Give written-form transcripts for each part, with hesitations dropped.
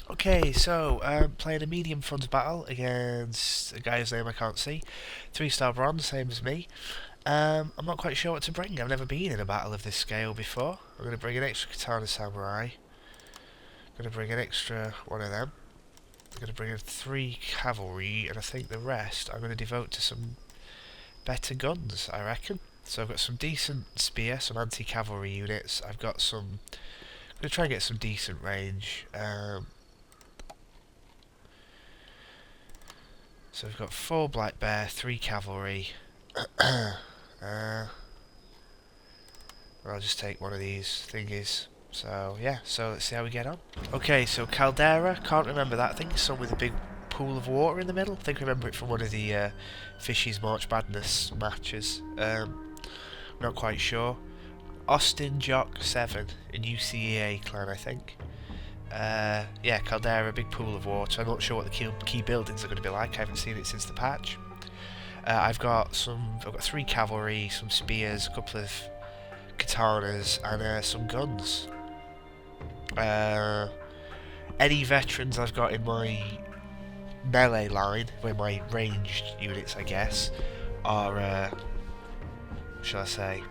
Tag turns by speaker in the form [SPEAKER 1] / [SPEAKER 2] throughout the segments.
[SPEAKER 1] Okay, so playing a medium front battle against a guy whose name I can't see. 3-star bronze, same as me. I'm not quite sure what to bring. I've never been in a battle of this scale before. I'm going to bring an extra katana samurai. I'm going to bring an extra one of them. I'm going to bring in 3 cavalry, and I think the rest I'm going to devote to some better guns, I reckon. So I've got some decent spear, some anti-cavalry units. I've got some... I'm going to try and get some decent range. So we've got 4 black bear, 3 cavalry. I'll just take one of these thingies. So yeah, so let's see how we get on. Okay, so Caldera, can't remember that. I think it's some with a big pool of water in the middle. I think I remember it from one of the Fishy's March Madness matches. Not quite sure. Austin Jock 7 in UCEA clan, I think. Yeah, Caldera, big pool of water. I'm not sure what the key buildings are going to be like. I haven't seen it since the patch. I've got 3 cavalry, some spears, a couple of katanas, and some guns. Any veterans I've got in my melee line, with my ranged units, I guess, are, shall I say,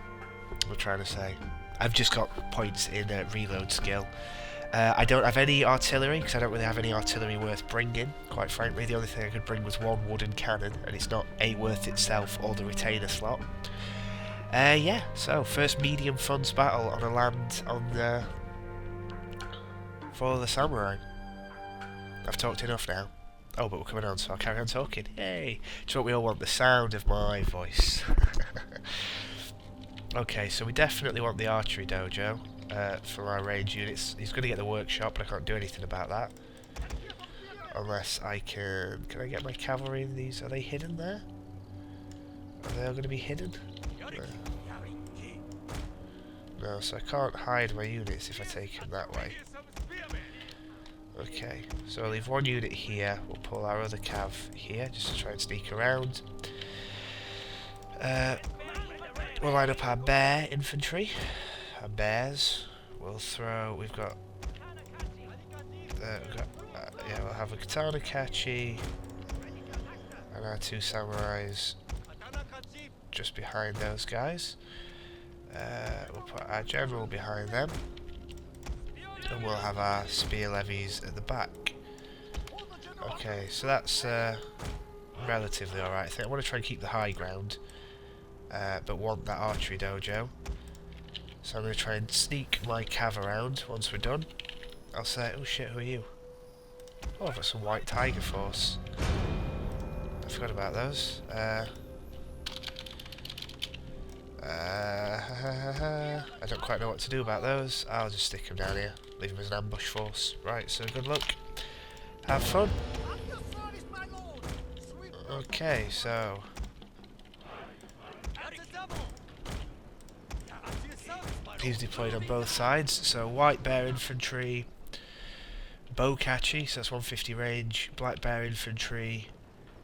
[SPEAKER 1] what am I trying to say? I've just got points in reload skill. I don't have any artillery, because I don't really have any artillery worth bringing, quite frankly. The only thing I could bring was 1 wooden cannon, and it's not A worth itself or the retainer slot. Yeah, so first medium funds battle on a land on for the samurai. I've talked enough now. Oh, but we're coming on, so I'll carry on talking. Yay! Just what we all want, the sound of my voice. Okay, so we definitely want the archery dojo for our range units. He's going to get the workshop, but I can't do anything about that. Unless I can... Can I get my cavalry in these? Are they hidden there? Are they all going to be hidden? No, so I can't hide my units if I take them that way. Okay, so I'll leave 1 unit here. We'll pull our other cav here, just to try and sneak around. We'll line up our bear infantry. Our bears. We'll throw... We've got... yeah, we'll have a katana kachi. And our 2 samurais just behind those guys. We'll put our general behind them. And we'll have our spear levies at the back. Okay, so that's relatively alright. I think I want to try and keep the high ground. But want that archery dojo. So I'm going to try and sneak my cav around once we're done. I'll say, oh shit, who are you? Oh, I've got some white tiger force. I forgot about those. I don't quite know what to do about those. I'll just stick them down here. Leave them as an ambush force. Right, so good luck. Have fun. Okay, so... He's deployed on both sides. So white bear infantry, bow kachi, so that's 150 range, black bear infantry,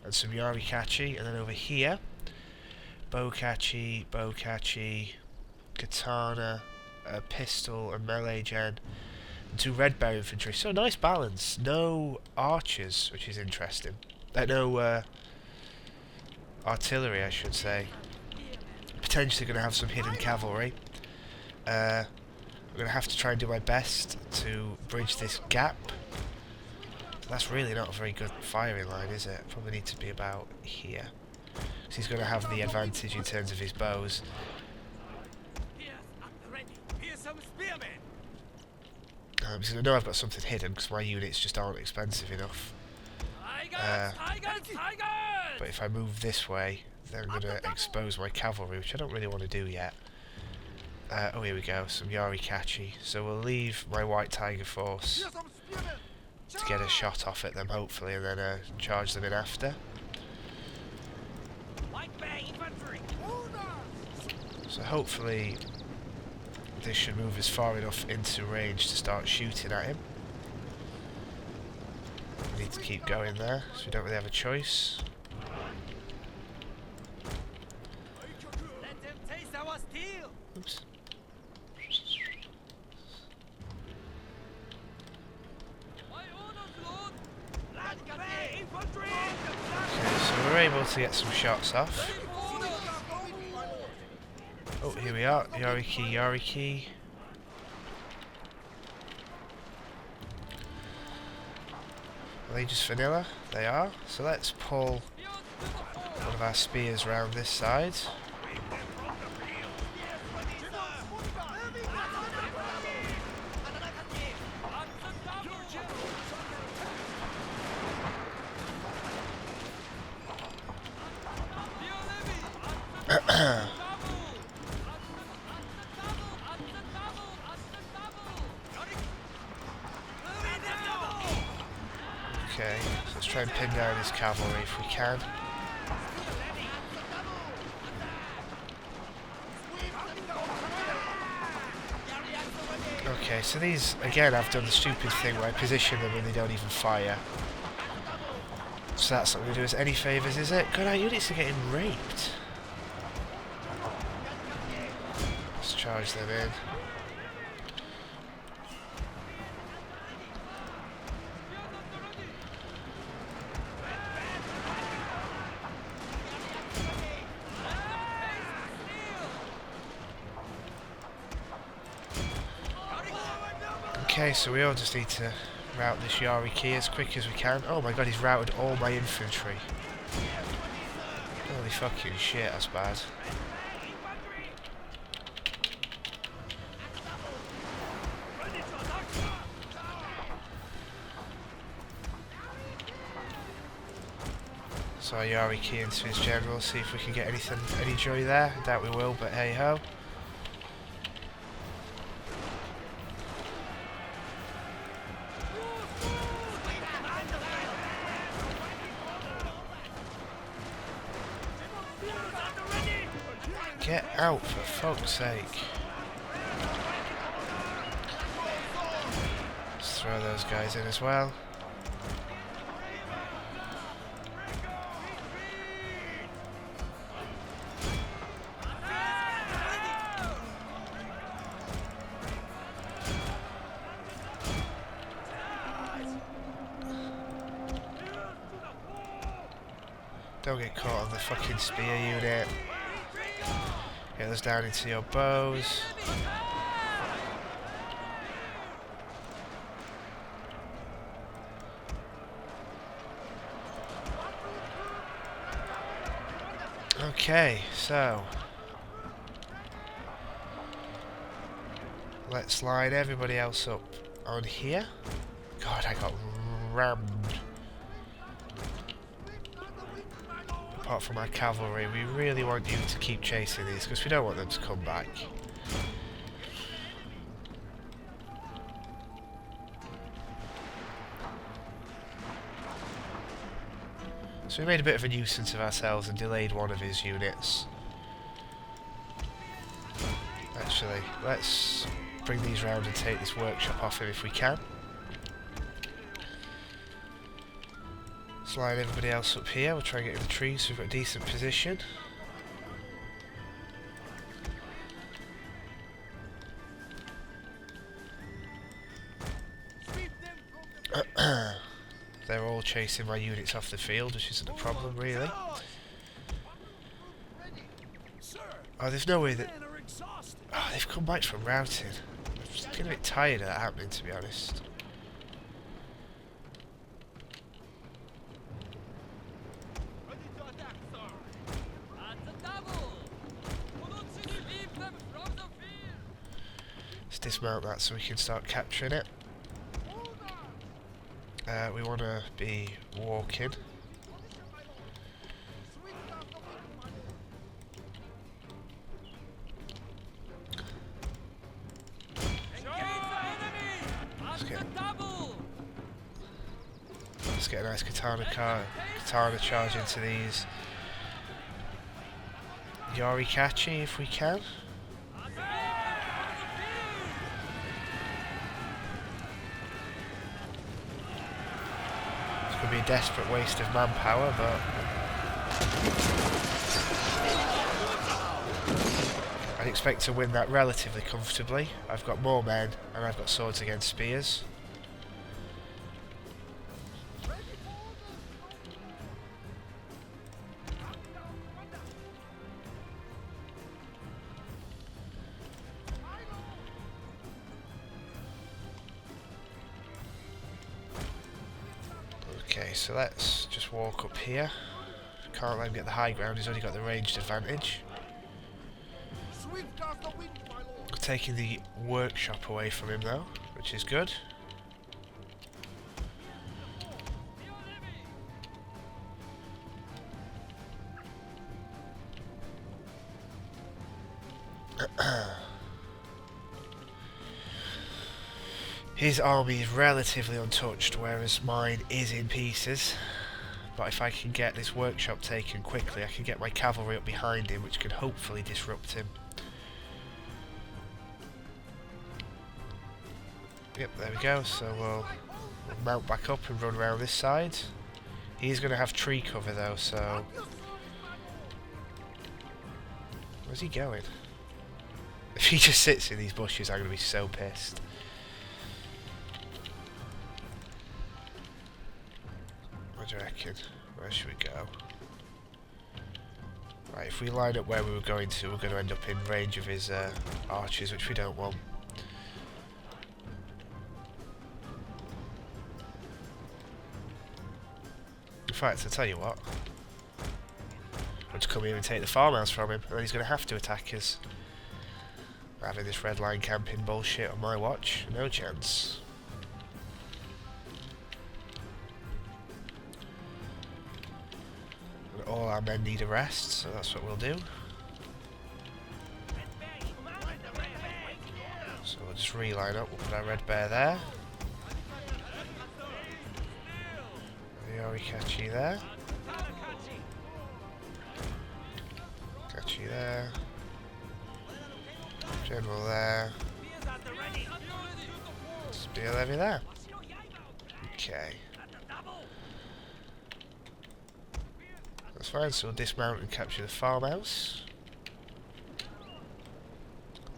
[SPEAKER 1] and some yari kachi. And then over here, bow kachi, katana, a pistol, and melee gen, and 2 red bear infantry. So nice balance. No archers, which is interesting. No artillery, I should say. Potentially going to have some hidden cavalry. I'm going to have to try and do my best to bridge this gap. That's really not a very good firing line, is it? Probably need to be about here. So he's going to have the advantage in terms of his bows. Because I know I've got something hidden, because my units just aren't expensive enough. But if I move this way, then I'm going to expose my cavalry, which I don't really want to do yet. Oh, here we go, some yari kachi. So we'll leave my white tiger force to get a shot off at them, hopefully, and then charge them in after. So hopefully this should move us far enough into range to start shooting at him. We need to keep going there, so we don't really have a choice. Oops. able to get some shots off. Oh, here we are. Yoriki, Yoriki. Are they just vanilla? They are. So let's pull one of our spears round this side. Okay, so let's try and pin down his cavalry if we can. Okay, so these, again, I've done the stupid thing where I position them and they don't even fire. So that's not going to do us any favours, is it? God, our units are getting raped. Let's charge them in. Okay, so we all just need to route this Yoriki as quick as we can. Oh my god, he's routed all my infantry. Holy fucking shit, that's bad. So Yoriki into his general, see if we can get any joy there. I doubt we will, but hey ho. Get out, for fuck's sake. Let's throw those guys in as well. Don't get caught on the fucking spear unit. Get those down into your bows. Okay, so let's line everybody else up on here. God, I got rammed. Apart from our cavalry, we really want you to keep chasing these because we don't want them to come back. So we made a bit of a nuisance of ourselves and delayed one of his units. Actually, let's bring these round and take this workshop off him if we can. Slide everybody else up here. We'll try and get in the trees so we've got a decent position. They're all chasing my units off the field, which isn't a problem really. Oh, there's no way that... Oh, they've come back from routing. I'm just getting a bit tired of that happening, to be honest. Let's dismount that so we can start capturing it. We want to be walking. Let's get a nice katana charge into these Yorikachi if we can. It's going to be a desperate waste of manpower, but I'd expect to win that relatively comfortably. I've got more men and I've got swords against spears. Okay, so let's just walk up here. Can't let him get the high ground, he's only got the ranged advantage. Taking the workshop away from him though, which is good. His army is relatively untouched, whereas mine is in pieces. But if I can get this workshop taken quickly, I can get my cavalry up behind him, which can hopefully disrupt him. Yep, there we go, so we'll mount back up and run around this side. He's going to have tree cover though, so... Where's he going? If he just sits in these bushes, I'm going to be so pissed. What do you reckon? Where should we go? Right, if we line up where we were going to, we're going to end up in range of his archers, which we don't want. In fact, I'll tell you what. I'll just come here and take the farmhouse from him, and then he's going to have to attack us. Having this red line camping bullshit on my watch, no chance. And all our men need a rest, so that's what we'll do. So we'll just reline up, we'll put our red bear there. Catchy there. Catchy there. General there. Spear levy there. Okay. That's fine, so we'll dismount and capture the farmhouse.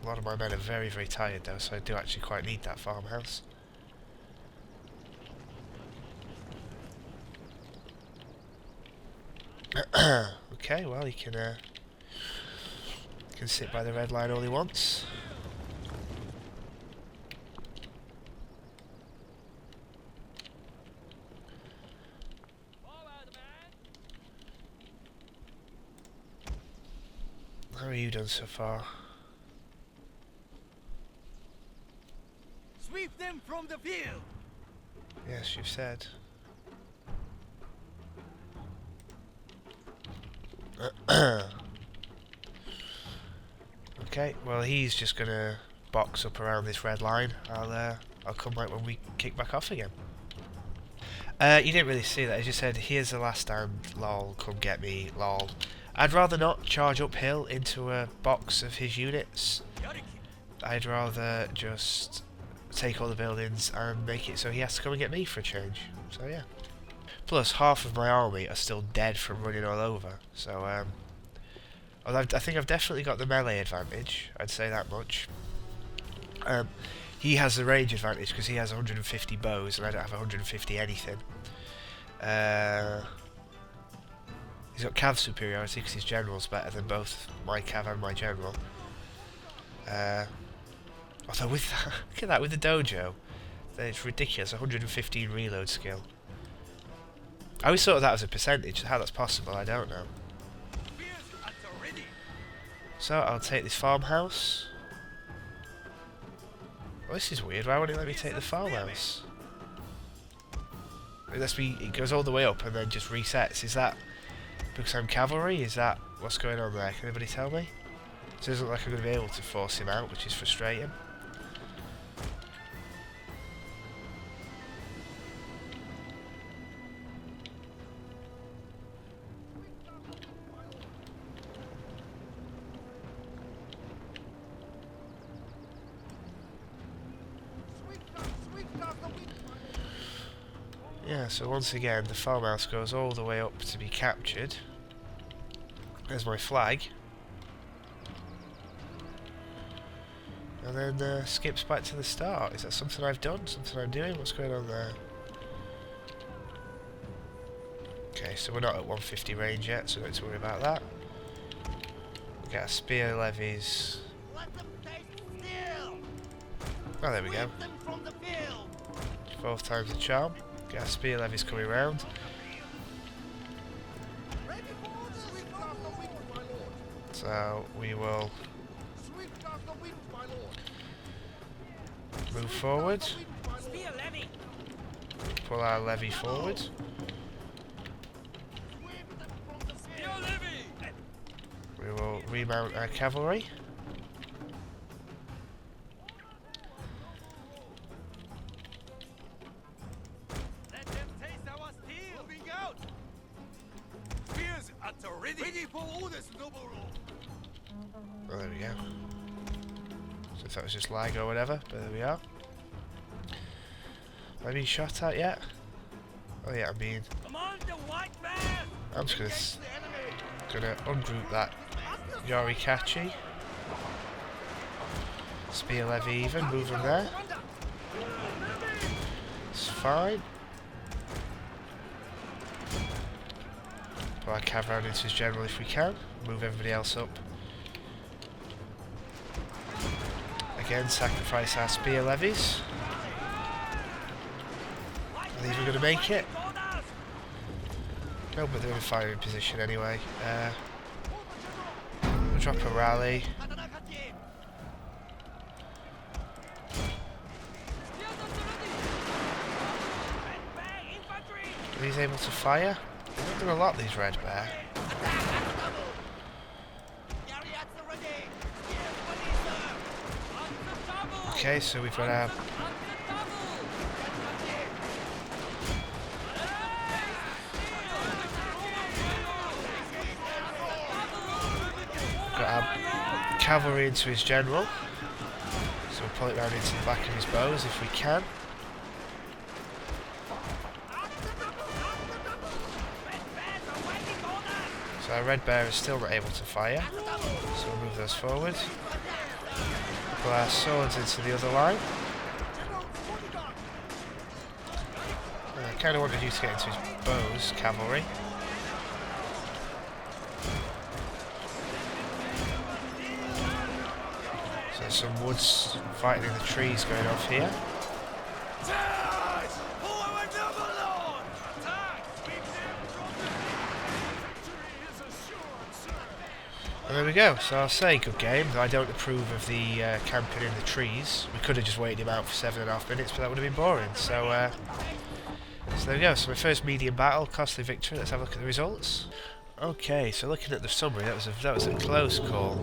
[SPEAKER 1] A lot of my men are very, very tired though, so I do actually quite need that farmhouse. Okay, well, he can sit by the red line all he wants. How are you done so far?
[SPEAKER 2] Sweep them from the field.
[SPEAKER 1] Yes, you've said. Okay, well he's just gonna box up around this red line. I'll come back when we kick back off again. You didn't really see that. I just said, here's the last stand, lol, come get me, lol. I'd rather not charge uphill into a box of his units. I'd rather just take all the buildings and make it so he has to come and get me for a change. So yeah. Plus, half of my army are still dead from running all over. So, I think I've definitely got the melee advantage. I'd say that much. He has the range advantage because he has 150 bows and I don't have 150 anything. He's got cav superiority because his general's better than both my cav and my general. Although with that, look at that, with the dojo, it's ridiculous, 115 reload skill. I always thought of that as a percentage. How that's possible, I don't know. So I'll take this farmhouse. Well, this is weird. Why won't it let me take the farmhouse? It goes all the way up and then just resets. Is that because I'm cavalry? Is that what's going on there? Can anybody tell me? It doesn't look like I'm going to be able to force him out, which is frustrating. Yeah, so once again the farmhouse goes all the way up to be captured. There's my flag. And then skips back to the start. Is that something I've done? Something I'm doing? What's going on there? Okay, so we're not at 150 range yet, so don't have to worry about that. We got spear levies. Oh, there we go. 12 times the charm. Get our spear levies coming round. So we will move forward. Pull our levy forward. We will remount our cavalry. Oh, there we go. So if that was just lag or whatever, but there we are. Have I been shot at yet? Oh yeah, I'm just gonna ungroup that Yorikachi. Spear levy even, move them there. It's fine. Put our cav round into his general if we can. Move everybody else up. Again, sacrifice our spear levies. Are they even going to make it? No, but they're in a firing position anyway. We'll drop a rally. Are these able to fire? They're not doing a lot, these red bear. Okay, so we've got our cavalry into his general. So we'll pull it round into the back of his bows if we can. So our red bear is still not able to fire. So we'll move those forward. Pull our swords into the other line. I kind of wanted you to get into his bows, cavalry. So some woods fighting in the trees going off here. And there we go, so I'll say good game, though I don't approve of the camping in the trees. We could have just waited him out for 7.5 minutes, but that would have been boring. So there we go, so my first medium battle, costly victory. Let's have a look at the results. Okay, so looking at the summary, that was a close call.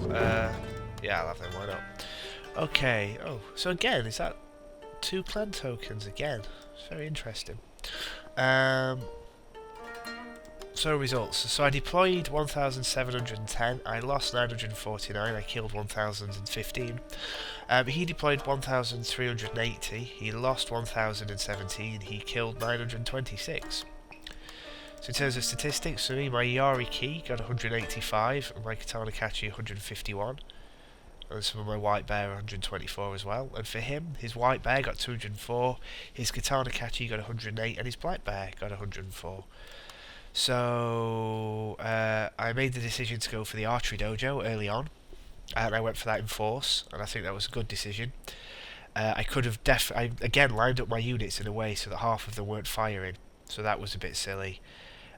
[SPEAKER 1] Yeah, I'll have them, why not? Okay, oh, so again, is that 2 clan tokens again? It's very interesting. So results. So I deployed 1,710, I lost 949, I killed 1,015. He deployed 1,380, he lost 1,017, he killed 926. So in terms of statistics, for me, my Yari Key got 185, and my Katana Kachi 151. And some of my white bear 124 as well. And for him, his white bear got 204, his Katana Kachi got 108, and his black bear got 104. So I made the decision to go for the archery dojo early on, and I went for that in FotS, and I think that was a good decision. I could have I again lined up my units in a way so that half of them weren't firing, so that was a bit silly.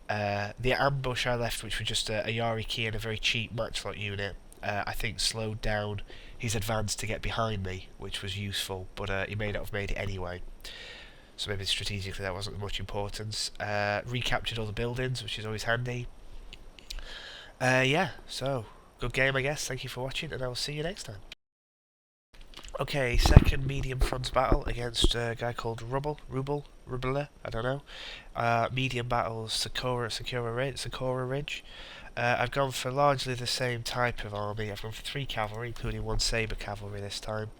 [SPEAKER 1] The ambush I left, which was just a Yari Key and a very cheap matchlock unit, I think slowed down his advance to get behind me, which was useful, but he may not have made it anyway. So maybe strategically that wasn't of much importance. Recaptured all the buildings, which is always handy. Yeah, so good game I guess. Thank you for watching, and I will see you next time. Okay, second medium front battle against a guy called Rubble, I don't know. Medium battles, Sakura Ridge. I've gone for largely the same type of army. I've gone for 3 cavalry, including 1 saber cavalry this time.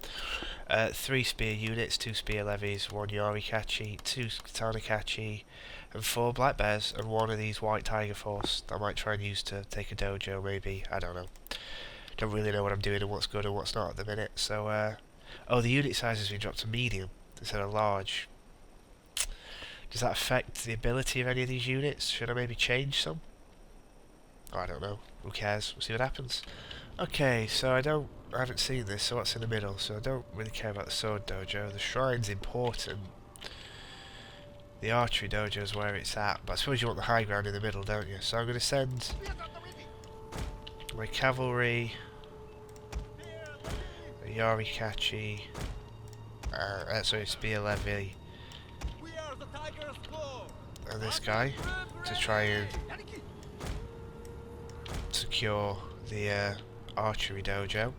[SPEAKER 1] 3 spear units, 2 spear levies, 1 Yorikachi, 2 Katana Kachi, and 4 black bears, and 1 of these white tiger force that I might try and use to take a dojo maybe, I don't know. Don't really know what I'm doing and what's good and what's not at the minute, so oh, the unit size has been dropped to medium instead of large. Does that affect the ability of any of these units? Should I maybe change some? Oh, I don't know, who cares, we'll see what happens. Okay, so I haven't seen this, so what's in the middle? So I don't really care about the sword dojo. The shrine's important. The archery dojo is where it's at, but I suppose you want the high ground in the middle, don't you? So I'm going to send my cavalry, a Yarikachi, sorry, spear levy, and this guy to try and secure the archery dojo.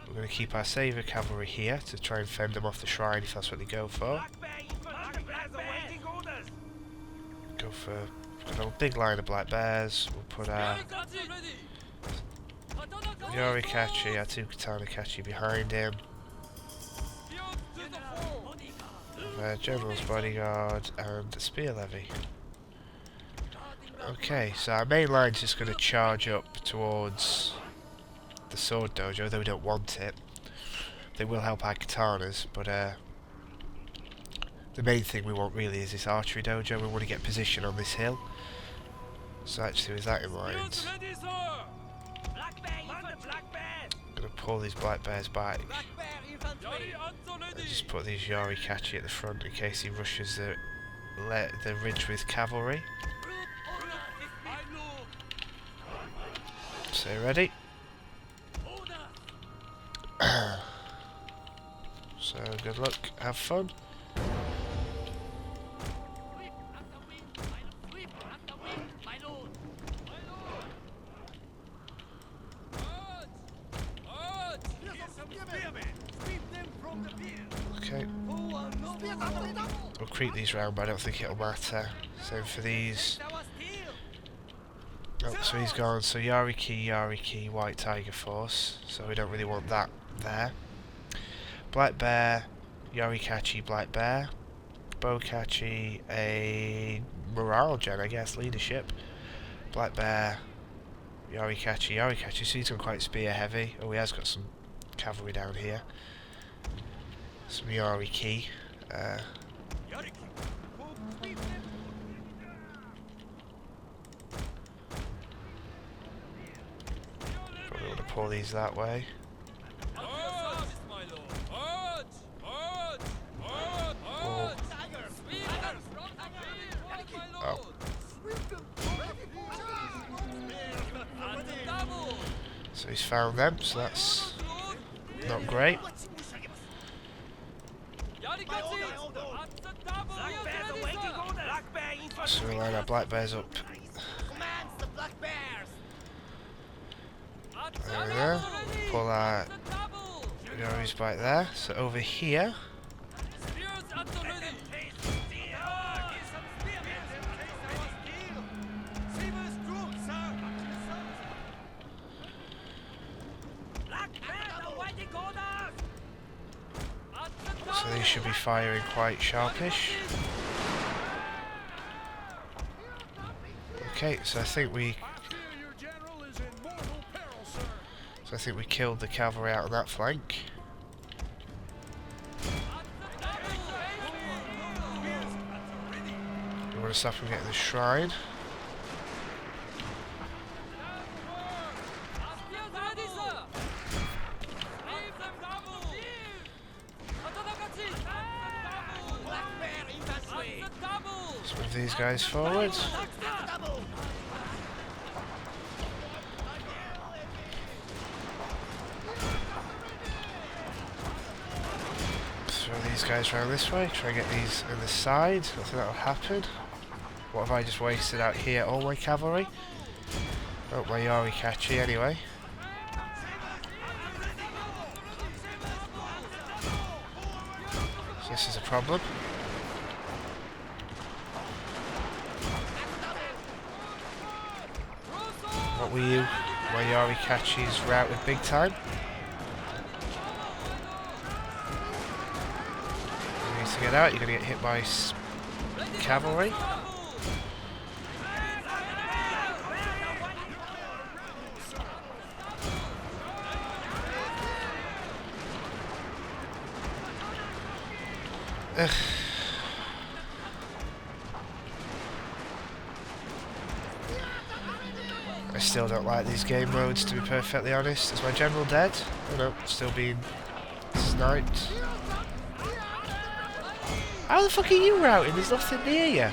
[SPEAKER 1] We're going to keep our saver cavalry here to try and fend them off the shrine if that's what they go for. Go for a big line of black bears. We'll put our Yorikachi, our 2 Katanakachi behind him. General's bodyguard and a spear levy. Okay, so our main line's just going to charge up towards the sword dojo, though we don't want it. They will help our katanas, but the main thing we want really is this archery dojo. We want to get position on this hill. So actually with that in mind, I'm going to pull these black bears back and just put these Yorikachi at the front in case he rushes the ridge with cavalry. So ready? So good luck, have fun. Okay. We'll creep these round, but I don't think it'll matter. Same for these. Oh, so he's gone. So Yariki, White Tiger Force. So we don't really want that there. Black Bear, Yorikachi, Black Bear. Bokachi, a morale gen, I guess, leadership. Black Bear, Yorikachi. So he's gone quite spear heavy. Oh, he has got some cavalry down here. Some Yariki. Probably want to pull these that way. Oh. So he's found them, so that's not great. So we line our black bears up. There we go. Pull our Yoris back there. So over here. So these should be firing quite sharpish. Okay, so I think we killed the cavalry out on that flank. We want to stop them getting the shrine. Let's move these guys forward. Throw these guys around this way, try and get these on the side. I think that'll happen. What have I just wasted out here? All my cavalry? Oh, my Yorikachi anyway. So this is a problem. What were you? My Yorikachi's routed big time. You need to get out, you're going to get hit by cavalry. Ugh. I still don't like these game modes, to be perfectly honest. Is my general dead? Oh no, still being sniped. How the fuck are you routing? There's nothing near you.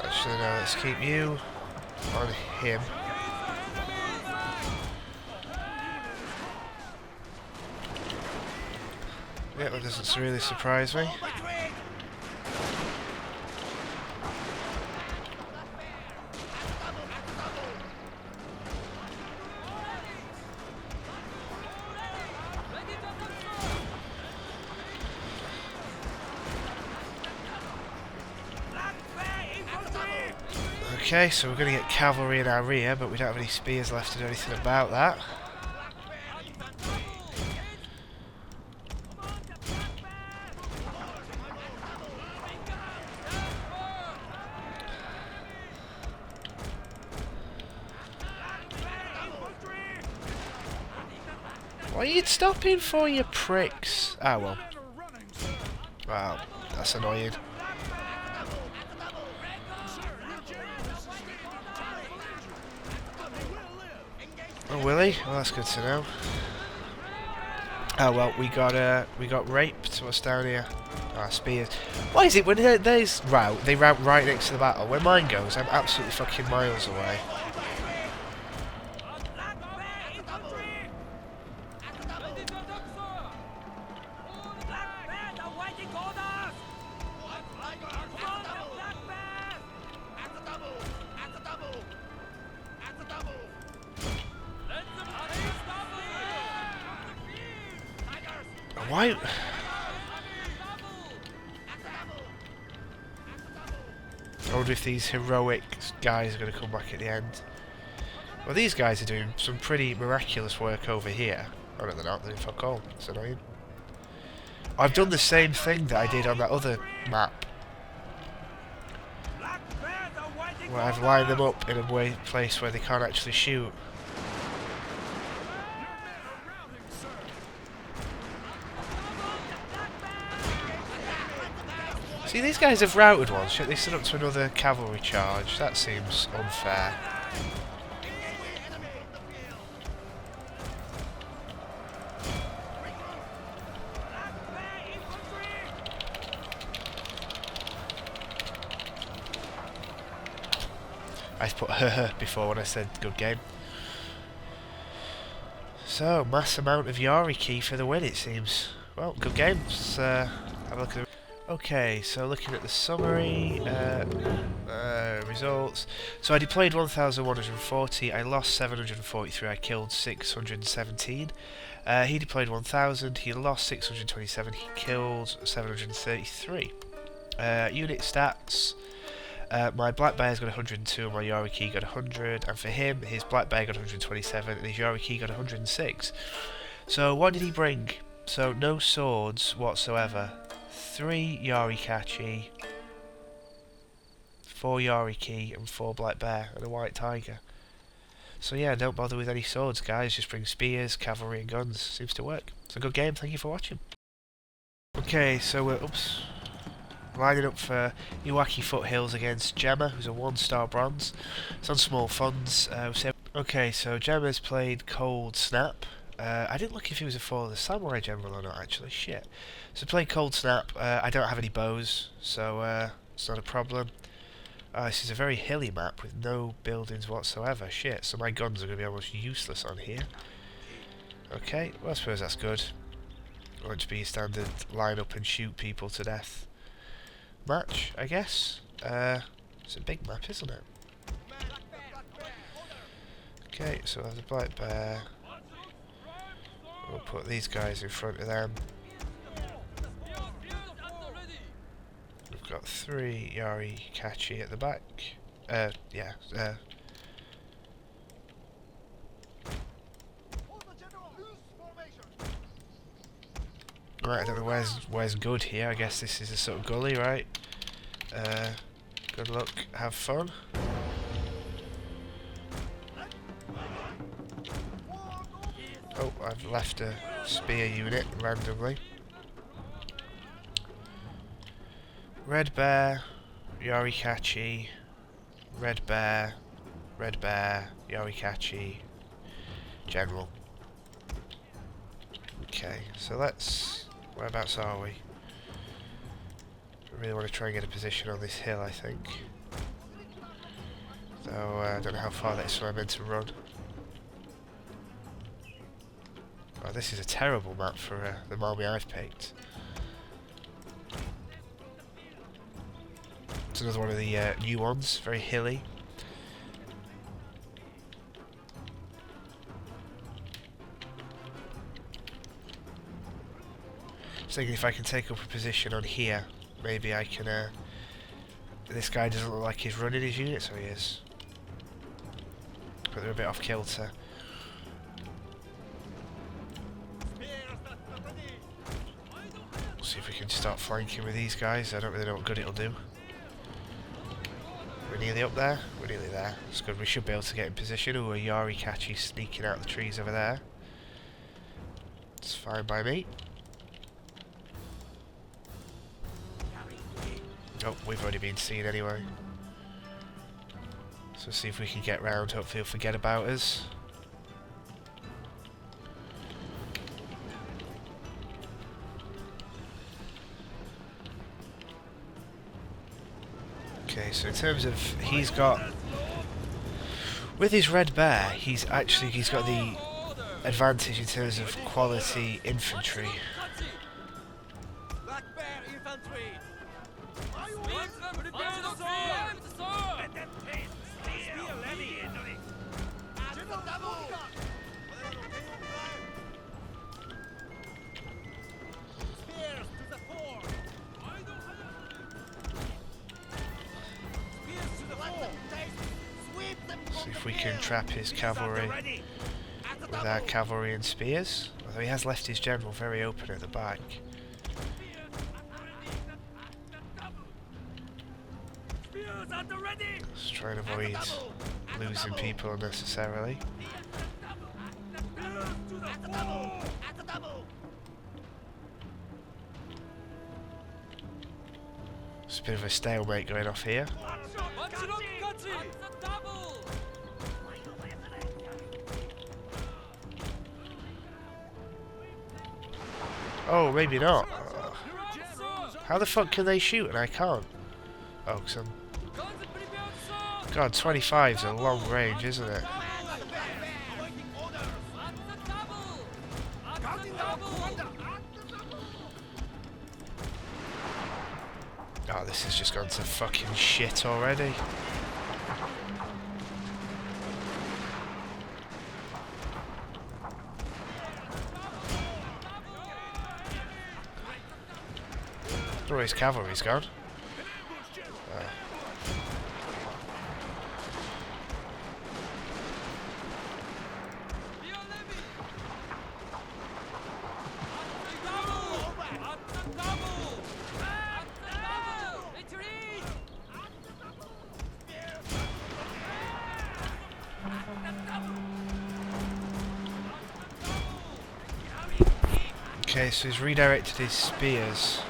[SPEAKER 1] Actually, no, let's keep you on him. Yeah, that doesn't really surprise me. Okay, so we're going to get cavalry in our rear, but we don't have any spears left to do anything about that. What are you stopping for, you pricks? Ah, well. Wow, that's annoying. Oh, will he? Well, that's good to know. Oh well, we got raped. What's down here? Ah, spears. Why is it when they route right next to the battle? When mine goes, I'm absolutely fucking miles away. Why? I wonder if these heroic guys are going to come back at the end. Well, these guys are doing some pretty miraculous work over here. Oh no, they're not. They're doing fuck all. It's annoying. I've done the same thing that I did on that other map, where I've lined them up in a place where they can't actually shoot. See, these guys have routed one. Should they stood up to another cavalry charge? That seems unfair. I put her before when I said good game. So, mass amount of Yari key for the win, it seems. Well, good game. Let's have a look at the... Okay, so looking at the summary, results. So I deployed 1,140, I lost 743, I killed 617. He deployed 1,000, he lost 627, he killed 733. Unit stats. My Black Bear's got 102 and my Yoriki got 100, and for him, his Black Bear got 127 and his Yoriki got 106. So what did he bring? So no swords whatsoever. 3 Yarikachi, 4 Yoriki and 4 Black Bear and a White Tiger. So yeah, don't bother with any swords, guys, just bring spears, cavalry and guns. Seems to work. It's a good game, thank you for watching. Okay, so we're lining up for Iwaki Foothills against Gemma, who's a 1-star bronze. It's on small funds. Okay, so Gemma's played Cold Snap. I didn't look if he was a Fall of the Samurai General or not, actually. Shit. So played Cold Snap. I don't have any bows, so it's not a problem. This is a very hilly map with no buildings whatsoever. Shit, so my guns are going to be almost useless on here. Okay, well I suppose that's good. It won't just be a standard line up and shoot people to death match, I guess. It's a big map, isn't it? Okay, so I have the Black Bear. We'll put these guys in front of them. We've got 3 Yari Kachi at the back. Yeah. Right, I don't know where's good here. I guess this is a sort of gully, right? Good luck, have fun. Oh, I've left a spear unit randomly. Red bear, Yorikachi, red bear, Yorikachi, general. Okay, so let's... whereabouts are we? I really want to try and get a position on this hill, I think. Though I don't know how far that is, so I'm meant to run. Oh, this is a terrible map for the army I've picked. It's another one of the new ones, very hilly. Just thinking if I can take up a position on here, maybe I can... this guy doesn't look like he's running his unit, so he is. But they're a bit off kilter. See if we can start flanking with these guys. I don't really know what good it'll do. We're nearly up there. We're nearly there. It's good. We should be able to get in position. Ooh, a Yorikachi sneaking out the trees over there. It's fine by me. Oh, we've already been seen anyway. So see if we can get round. Hopefully he'll forget about us. Okay, so in terms of, he's got, with his red bear, he's got the advantage in terms of quality infantry. See if we can trap his cavalry with our cavalry and spears. Although he has left his general very open at the back. Let's try and avoid losing people unnecessarily. There's a bit of a stalemate going off here. Oh, maybe not. How the fuck can they shoot and I can't? Oh, because I'm... God, 25's a long range, isn't it? Oh, this has just gone to fucking shit already. Oh, his cavalry's gone. Okay, so he's redirected his spears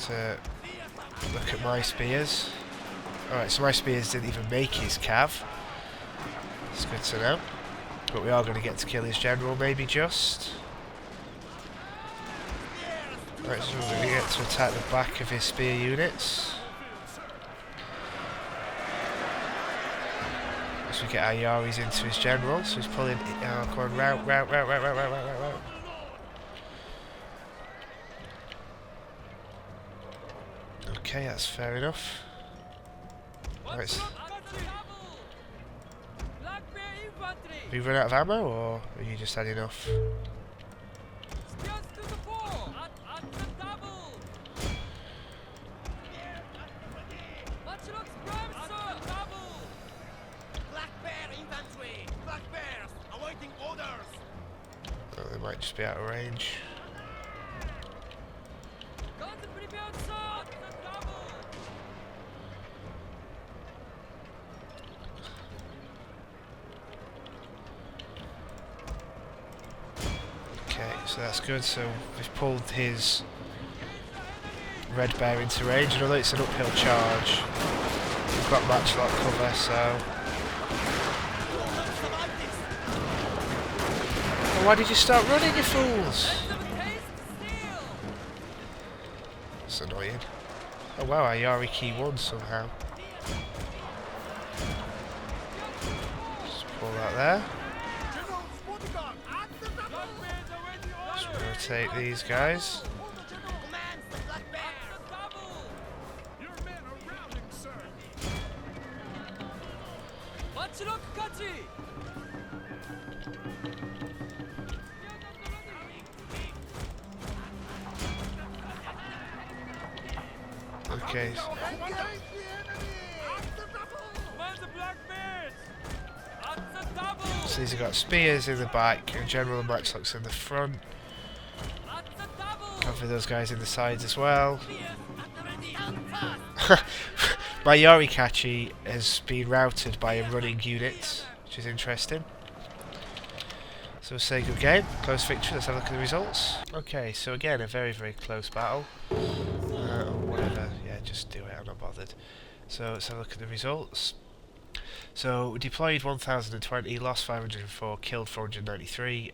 [SPEAKER 1] to look at my spears. Alright, so my spears didn't even make his cav. It's good to know. But we are going to get to kill his general, maybe just. Right, so we're going to get to attack the back of his spear units. As we get our Yaris into his general, so he's pulling, going round. Okay, that's fair enough. Right. Have you run out of ammo, or have you just had enough? Oh, they might just be out of range. So that's good. So we've pulled his red bear into range, and although it's an uphill charge, we've got matchlock cover, so... Well, why did you start running, you fools? That's annoying. Oh wow, our Yari key won somehow. Just pull that there. Just rotate these guys. Okay. So these have got spears in the back and general matchlocks in the front. Cover those guys in the sides as well. My Yorikachi has been routed by a running unit, which is interesting. So we'll say good game, close victory. Let's have a look at the results. Okay, so again a very close battle. Whatever, yeah, just do it, I'm not bothered. So let's have a look at the results. So we deployed 1020, lost 504, killed 493.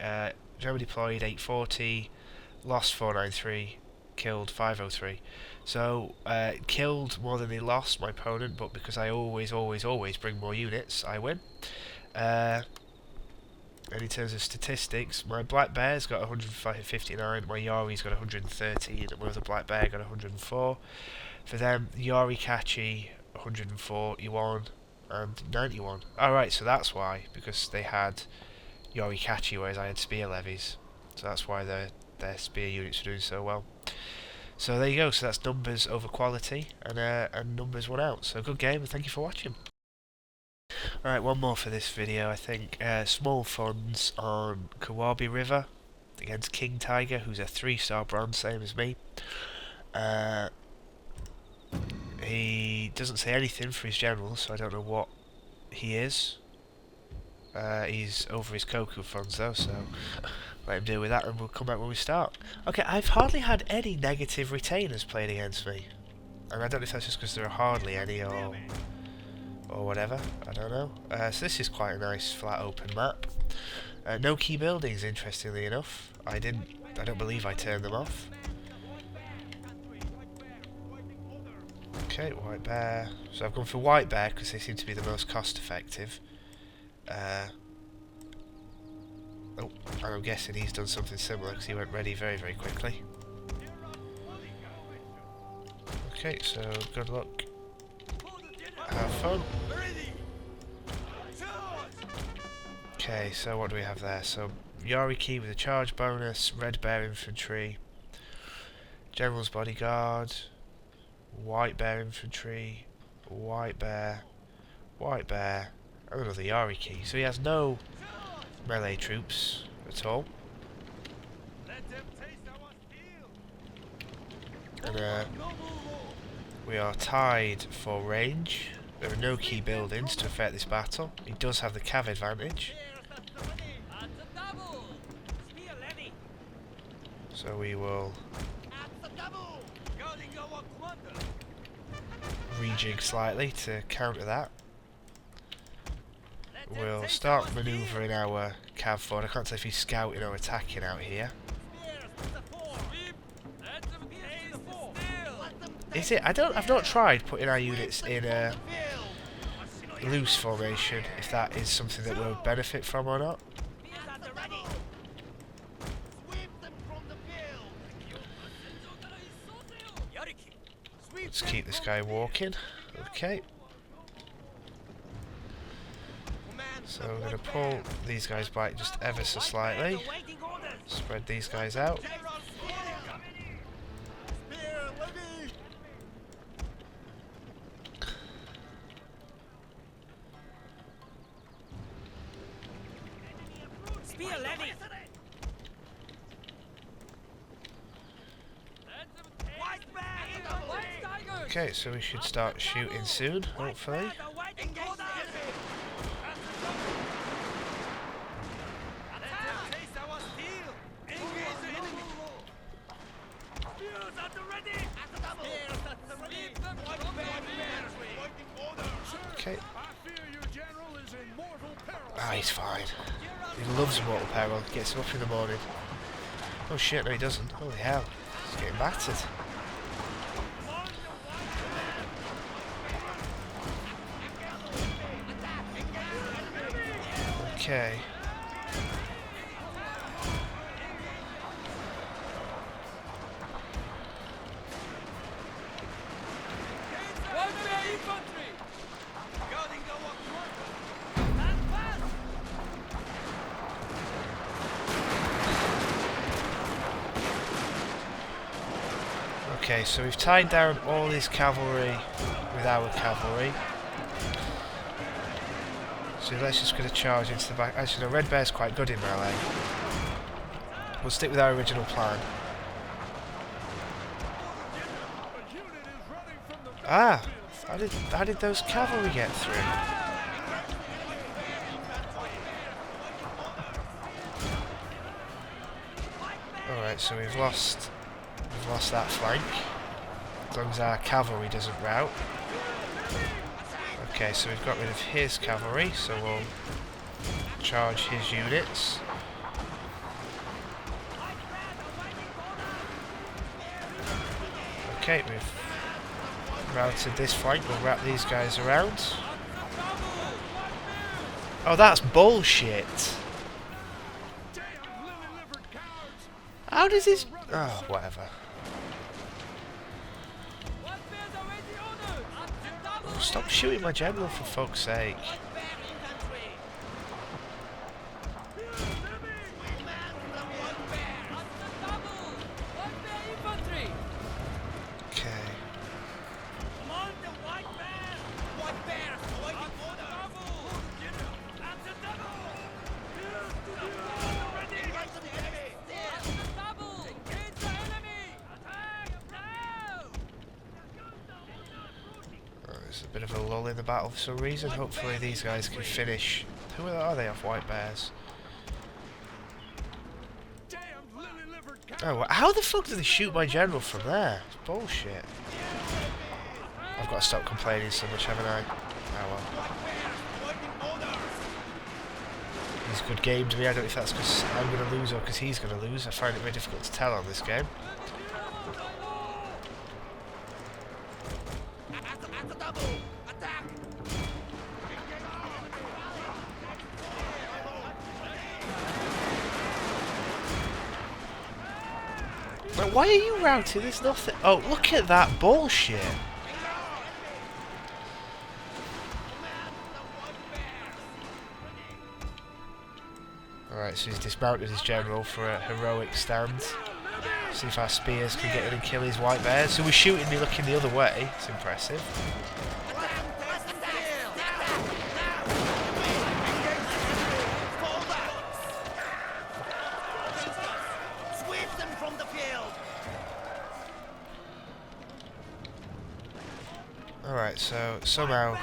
[SPEAKER 1] Germany deployed 840, lost 493, killed 503. So killed more than they lost, my opponent, but because I always bring more units, I win. And in terms of statistics, my black bear's got 159, my Yari's got 113, and my other black bear got 104. For them, Yorikachi 141 and 91. Alright, so that's why, because they had Yorikachi, whereas I had spear levies. So that's why their spear units were doing so well. So there you go, so that's numbers over quality, and numbers won out. So good game, and thank you for watching. Alright, one more for this video, I think. Small funds on Kawabe River against King Tiger, who's a 3-star bronze, same as me. He doesn't say anything for his general, so I don't know what he is. He's over his Koku funds though, so let him deal with that and we'll come back when we start. Okay, I've hardly had any negative retainers played against me. And I don't know if that's just because there are hardly any or whatever, I don't know. So this is quite a nice flat open map. No key buildings, interestingly enough. I don't believe I turned them off. Okay, white bear. So I've gone for white bear because they seem to be the most cost effective. Oh, and I'm guessing he's done something similar because he went ready very quickly. Okay, so good luck. Have fun. Okay, so what do we have there? So Yari key with a charge bonus, red bear infantry, general's bodyguard, white bear infantry, white bear, and another Yari key. So he has no melee troops at all. And we are tied for range. There are no key buildings to affect this battle. He does have the cav advantage. So we will rejig slightly to counter that. We'll start manoeuvring our cav forward. I can't tell if he's scouting or attacking out here. Is it? I've not tried putting our units in a loose formation, if that is something that we'll benefit from or not. Let's keep this guy walking. Okay. So we're going to pull these guys back just ever so slightly. Spread these guys out. Okay, so we should start shooting soon, hopefully. Okay. Ah, he's fine. He loves mortal peril. Gets him up in the morning. Oh shit, no he doesn't. Holy hell. He's getting battered. Okay. Okay, so we've tied down all his cavalry with our cavalry. So let's just going to charge into the back. Actually, no, Red Bear's quite good in melee. We'll stick with our original plan. Ah! How did those cavalry get through? Alright, so we've lost that flank. As long as our cavalry doesn't rout. Okay, so we've got rid of his cavalry, so we'll charge his units. Okay, we've routed this flank, we'll wrap these guys around. Oh, that's bullshit! How does this... Oh, whatever. Oh, stop shooting my general for fuck's sake. Okay. There's a bit of a lull in the battle for some reason. Hopefully these guys can finish. Who are they off White Bears? Oh, how the fuck do they shoot my general from there? It's bullshit. I've got to stop complaining so much, haven't I? Oh well. He's a good game to me. I don't know if that's because I'm going to lose or because he's going to lose. I find it very difficult to tell on this game. Like, why are you routing? There's nothing. Oh, look at that bullshit. Alright, so he's dismounted his general for a heroic stand. See if our spears can get in and kill his White Bears. So we're shooting me looking the other way. It's impressive. Alright, so somehow...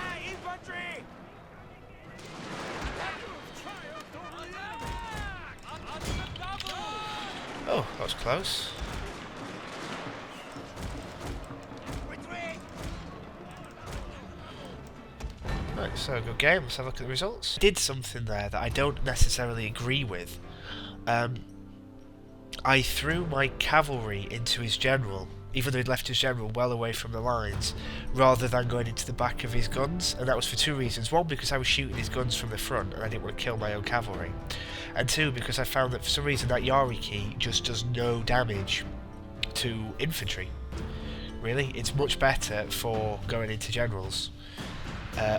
[SPEAKER 1] Oh, that was close. Right, so good game. Let's have a look at the results. Did something there that I don't necessarily agree with. I threw my cavalry into his general, even though he'd left his general well away from the lines, rather than going into the back of his guns, and that was for two reasons. One, because I was shooting his guns from the front and I didn't want to kill my own cavalry, and two, because I found that for some reason that Yari key just does no damage to infantry. Really, it's much better for going into generals,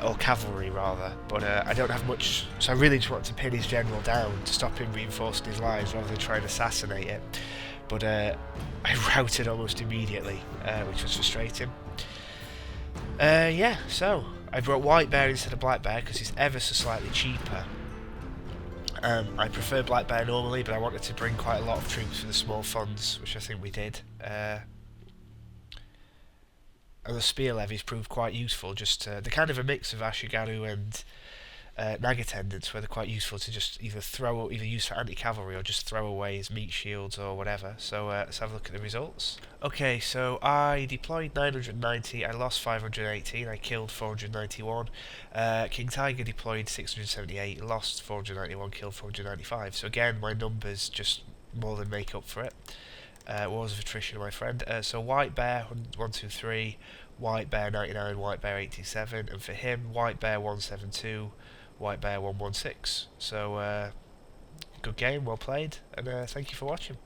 [SPEAKER 1] or cavalry rather, but I don't have much, so I really just want to pin his general down to stop him reinforcing his lines rather than try and assassinate it. But I routed almost immediately, which was frustrating. Yeah, so I brought White Bear instead of Black Bear because he's ever so slightly cheaper. I prefer Black Bear normally, but I wanted to bring quite a lot of troops for the small funds, which I think we did. And the spear levies proved quite useful, just the kind of a mix of Ashigaru nag attendants, where they're quite useful to just either use for anti-cavalry or just throw away as meat shields or whatever. So let's have a look at the results. Okay, so I deployed 990, I lost 518, I killed 491. King Tiger deployed 678, lost 491, killed 495. So again, my numbers just more than make up for it. Wars of attrition, my friend. So White Bear 123, White Bear 99, White Bear 87, and for him, White Bear 172, White Bear 116. So good game, well played, and thank you for watching.